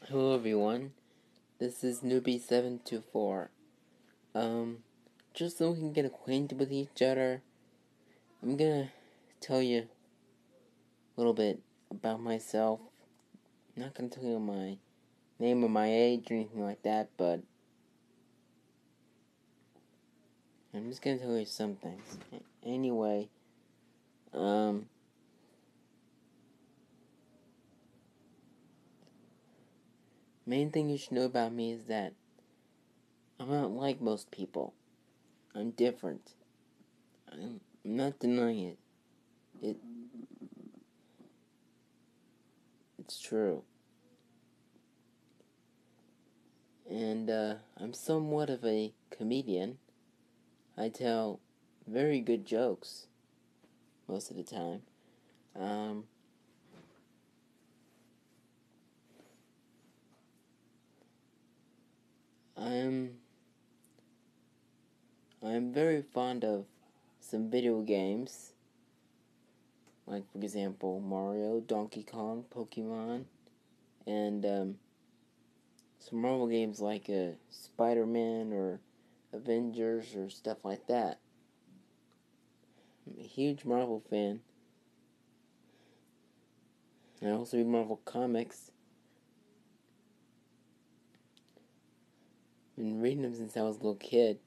Hello everyone, this is Newbie724. Just so we can get acquainted with each other, I'm gonna tell you a little bit about myself. I'm not gonna tell you my name or my age or anything like that, but I'm just gonna tell you some things. Anyway, main thing you should know about me is that I'm not like most people. I'm different. I'm not denying it. It's true. And I'm somewhat of a comedian. I tell very good jokes most of the time. I'm very fond of some video games, like for example Mario, Donkey Kong, Pokemon, and some Marvel games like Spider-Man or Avengers or stuff like that. I'm a huge Marvel fan. I also read Marvel comics. I've been reading them since I was a little kid.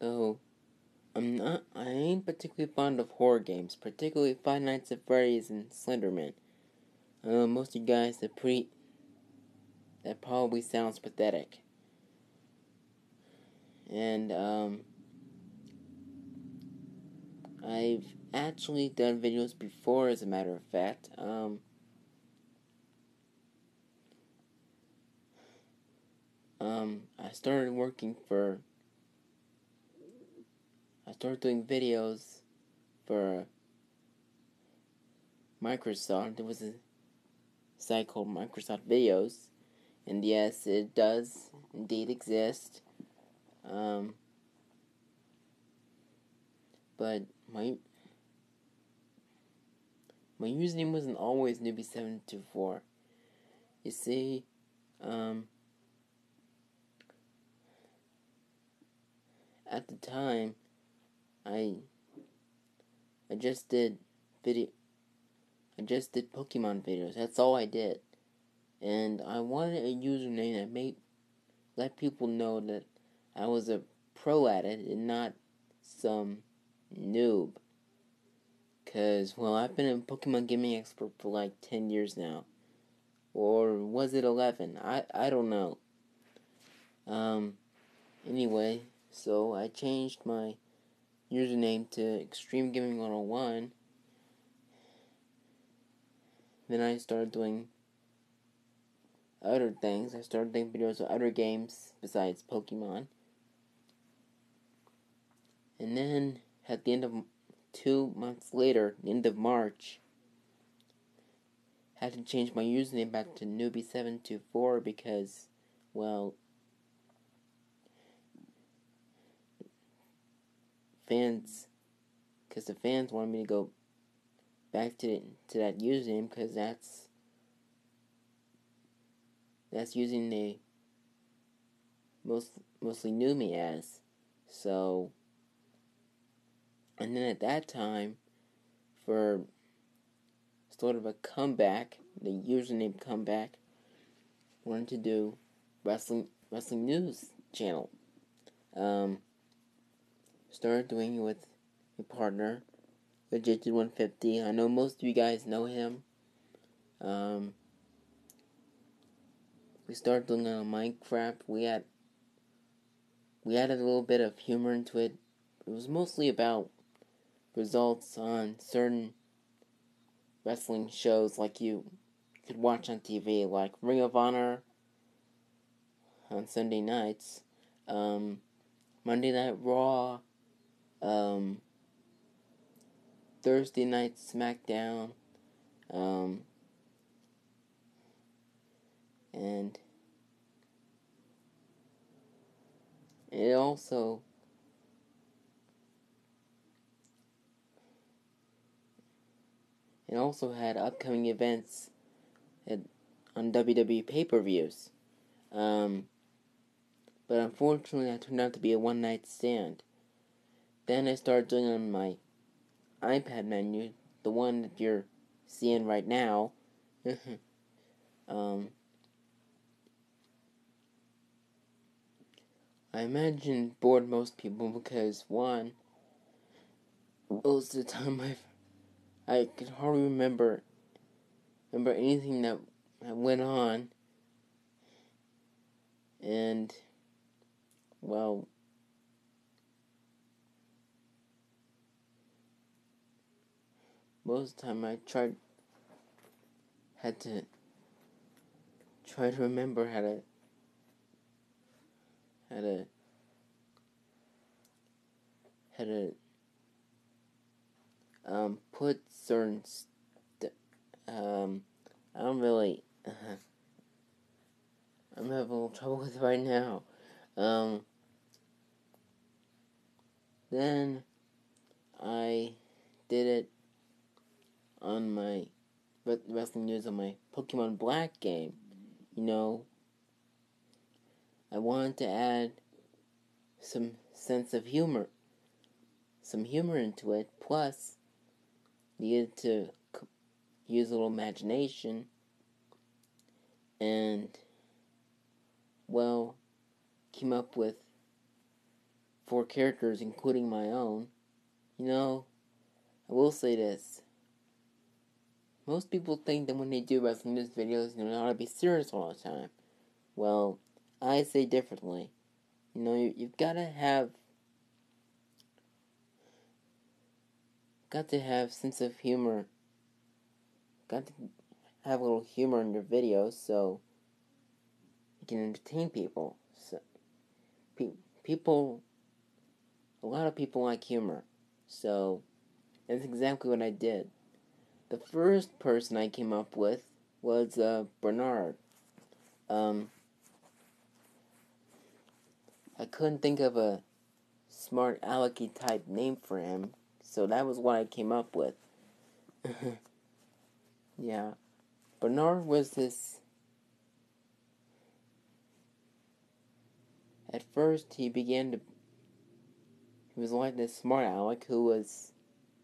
So, I ain't particularly fond of horror games, particularly Five Nights at Freddy's and Slenderman. I know most of you guys that probably sounds pathetic. And, I've actually done videos before, as a matter of fact. I started doing videos for Microsoft. There was a site called Microsoft Videos, and yes, it does indeed exist. But my username wasn't always Newbie724. You see, at the time, I just did Pokemon videos. That's all I did. And I wanted a username that made let people know that I was a pro at it and not some noob. Cause, well, I've been a Pokemon gaming expert for like 10 years now. Or was it 11? I don't know. Anyway, so I changed my username to Extreme Gaming 101. Then I started doing other things. I started doing videos of other games besides Pokemon. And then, at the end of 2 months later, the end of March, I had to change my username back to Newbie724 because, well, the fans wanted me to go back to that username because that's using they mostly knew me as. So, and then at that time, for sort of a comeback, the username comeback, wanted to do wrestling news channel. Started doing it with a partner, Legit150. I know most of you guys know him. We started doing it on Minecraft. We added a little bit of humor into it. It was mostly about results on certain wrestling shows like you could watch on TV, like Ring of Honor on Sunday nights, Monday Night Raw, Thursday Night SmackDown, and it also and also had upcoming events on WWE pay-per-views. But unfortunately, that turned out to be a one-night stand. Then I started doing it on my iPad menu, the one that you're seeing right now. I imagine bored most people because, one, most of the time I could hardly remember anything that went on, and, well, most of the time I had to try to remember how to put certain I don't really I'm having a little trouble with it right now. Then I did it on my wrestling news on my Pokemon Black game. You know, I wanted to add some sense of humor, into it. Plus, needed to use a little imagination, and, well, came up with 4 characters, including my own. You know, I will say this. Most people think that when they do wrestling news videos, they ought to be serious all the time. Well, I say differently. You know, you've got to have sense of humor. Got to have a little humor in your videos so you can entertain people. So, a lot of people like humor. So, that's exactly what I did. The first person I came up with was Bernard. I couldn't think of a smart alecky type name for him, so that was what I came up with. Yeah. Bernard was this... At first, he was like this smart aleck who was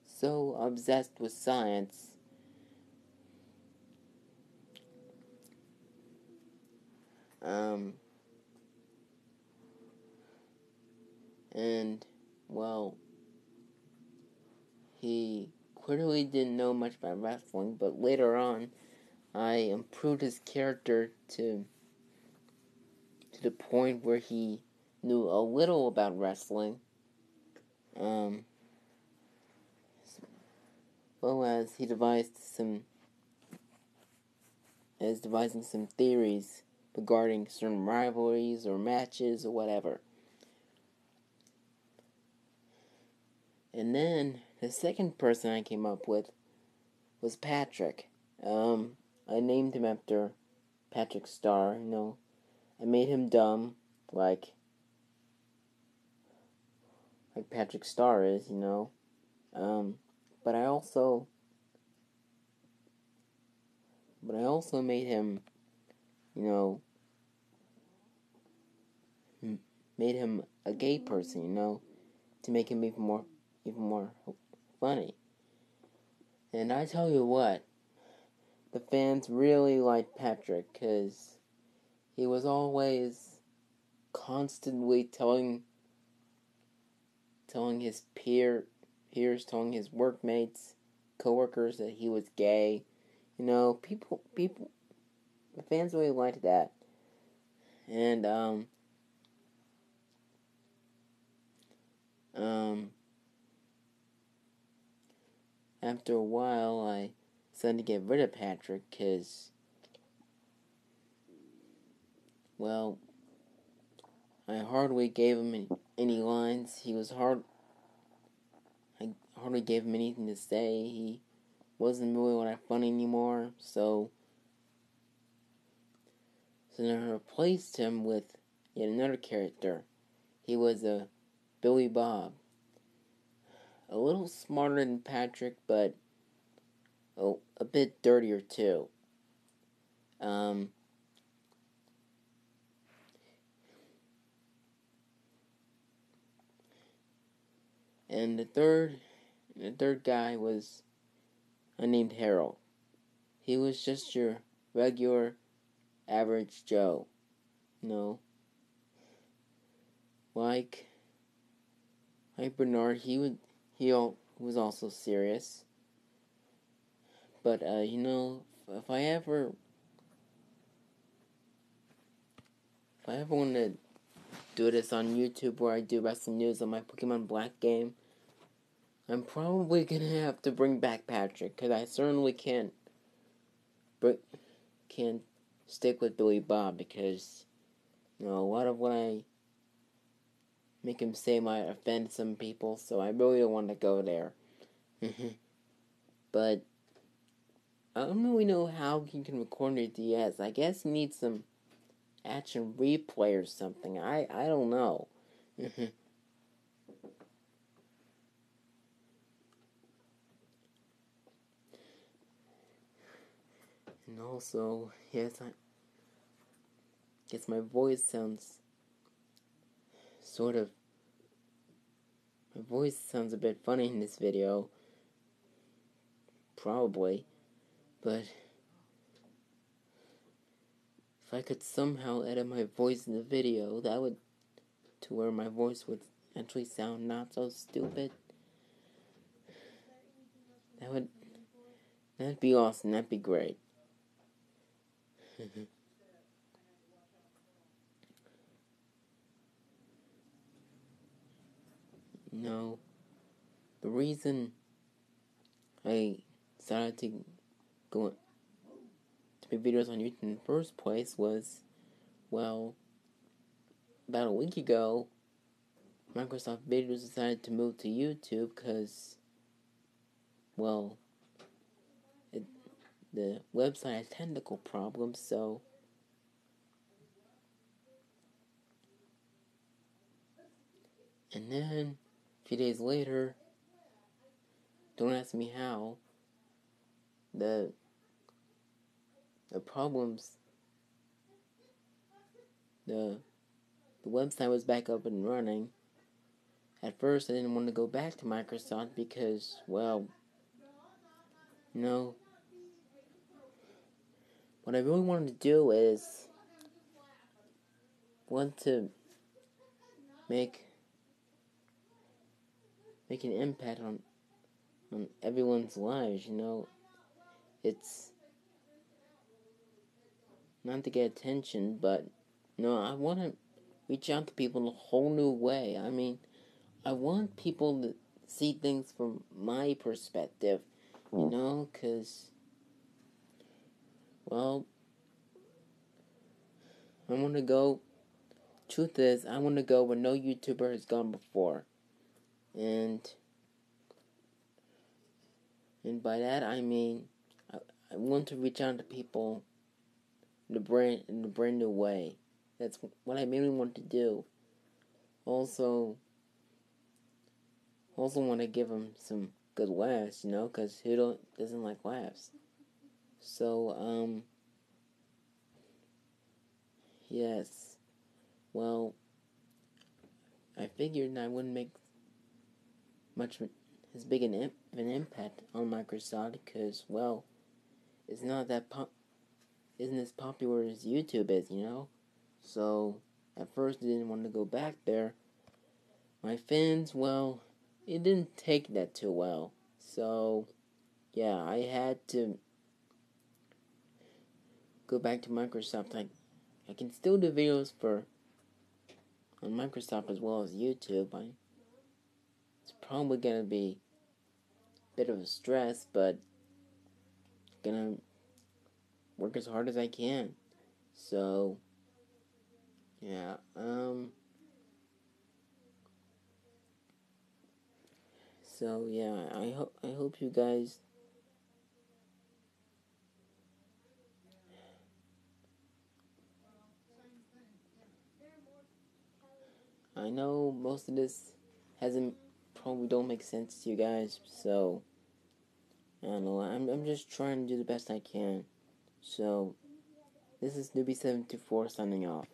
so obsessed with science. And, well, he clearly didn't know much about wrestling, but later on, I improved his character to the point where he knew a little about wrestling, well as he devising some theories regarding certain rivalries or matches or whatever. And then the second person I came up with was Patrick. I named him after Patrick Star. You know, I made him dumb, like Patrick Star is. You know, but I also made him, you know, made him a gay person. You know, to make him even more funny. And I tell you what, the fans really liked Patrick because he was always constantly telling his peers, telling his workmates, coworkers that he was gay. You know, people, the fans really liked that. And, after a while, I decided to get rid of Patrick because, well, I hardly gave him any lines. I hardly gave him anything to say. He wasn't really all that funny anymore, so then I replaced him with yet another character. He was a Billy Bob. A little smarter than Patrick, but a bit dirtier too. Um, and the third guy was named Harold. He was just your regular, average Joe. No, like Bernard, he was also serious. But if I ever want to do this on YouTube where I do wrestling news on my Pokemon Black game, I'm probably gonna have to bring back Patrick, because I certainly can't stick with Billy Bob, because a lot of what I make him say might offend some people, so I really don't want to go there. But I don't really know how you can record your DS. I guess you need some action replay or something. I don't know. And also, yes, I guess my voice sounds a bit funny in this video. Probably. But if I could somehow edit my voice in the video, that would, to where my voice would actually sound not so stupid, that'd be awesome. That'd be great. No, the reason I decided to go to make videos on YouTube in the first place was, well, about a week ago, Microsoft Videos decided to move to YouTube because, well, the website has technical problems, so and then a few days later, don't ask me how, the problems, the website was back up and running. At first, I didn't want to go back to Microsoft because, well, what I really wanted to do is want to make an impact on everyone's lives. It's not to get attention, but I want to reach out to people in a whole new way. I mean, I want people to see things from my perspective, because, well, I want to go. Truth is, I want to go where no YouTuber has gone before, and by that I mean I want to reach out to people in a brand new way. That's what I mainly want to do. Also want to give them some good laughs, because who doesn't like laughs? So yes. Well, I figured I wouldn't make much as big an impact on Microsoft because, well, it's not that isn't as popular as YouTube is, So, at first I didn't want to go back there. My fans, well, it didn't take that too well. So, yeah, I had to go back to Microsoft. I can still do videos on Microsoft as well as YouTube. It's probably gonna be a bit of a stress, but gonna work as hard as I can. So, yeah, so yeah, I hope you guys I know most of this hasn't probably don't make sense to you guys, so I don't know. I'm just trying to do the best I can. So, this is Newbie724 signing off.